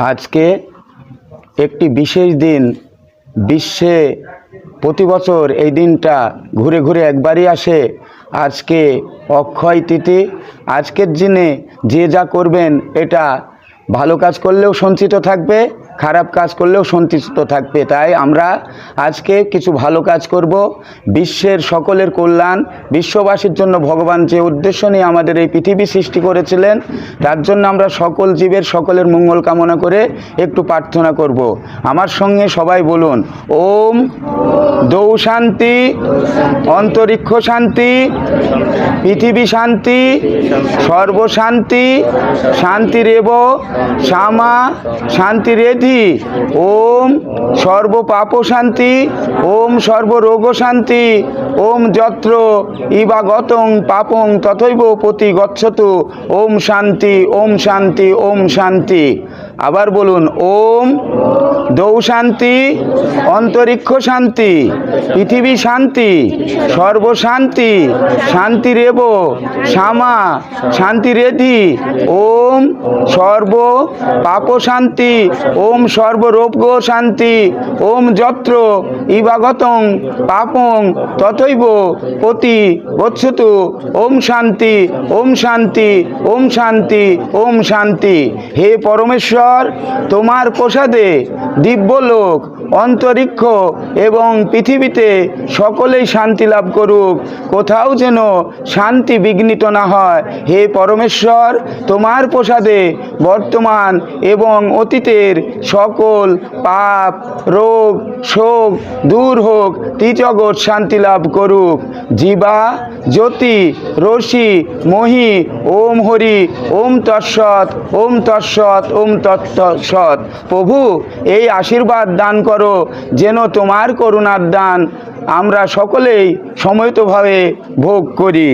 আজকে একটি বিশেষ দিন। বিশ্বে প্রতি বছর এই দিনটা ঘুরে ঘুরে একবারই আসে। আজকে অক্ষয় তিথি। আজকের দিনে যে যা করবেন, এটা ভালো কাজ করলেও সঞ্চিত থাকবে, খারাপ কাজ করলেও সঞ্চিত থাকবে। তাই আমরা আজকে কিছু ভালো কাজ করব। বিশ্বের সকলের কল্যাণ, বিশ্ববাসীর জন্য ভগবান যে উদ্দেশ্য নিয়ে আমাদের এই পৃথিবী সৃষ্টি করেছিলেন, তার জন্য আমরা সকল জীবের সকলের মঙ্গল কামনা করে একটু প্রার্থনা করব। আমার সঙ্গে সবাই বলুন, ওম দৌ শান্তি, অন্তরিক্ষ শান্তি, পৃথিবী শান্তি, সর্বশান্তি, শান্তিরেব শ্যামা শান্তিরেধি। ওম সর্বপাপ শান্তি, ওম সর্বরোগ শান্তি, ওম যত্র ইবাগতং পাপং তথৈব পতি গচ্ছতু। ওম শান্তি, ওম শান্তি, ওম শান্তি। আবার বলুন, ওম দৌ শান্তি, অন্তরিক্ষ শান্তি, পৃথিবী শান্তি, সর্বশান্তি, শান্তিরেব শ্যামা শান্তিরেধি। ওম সর্ব পাপ শান্তি, ওম সর্বরোগ শান্তি, ওম যত্র ইবাগতং পাপং তথৈব পতি গচ্ছতু। ওম শান্তি, ওম শান্তি, ওম শান্তি, ওম শান্তি। হে পরমেশ্বর, তোমার প্রসাদে দিব্যলোক, অন্তরিক্ষ এবং পৃথিবীতে সকলেই শান্তি লাভ করুক, কোথাও যেন শান্তি বিঘ্নিত না হয়। হে পরমেশ্বর, তোমার প্রসাদে বর্তমান এবং অতীতের সকল পাপ, রোগ, শোক দূর হোক, ত্রিজগৎ শান্তি লাভ করুক। জীবা, জ্যোতি, রশি, মহি, ওম হরি, ওম তৎসৎ, ওম তৎসৎ, ওম তৎসৎ। প্রভু, এই আশীর্বাদ দান করো যেন তোমার করুণার দান আমরা সকলেই সময়তভাবে ভোগ করি।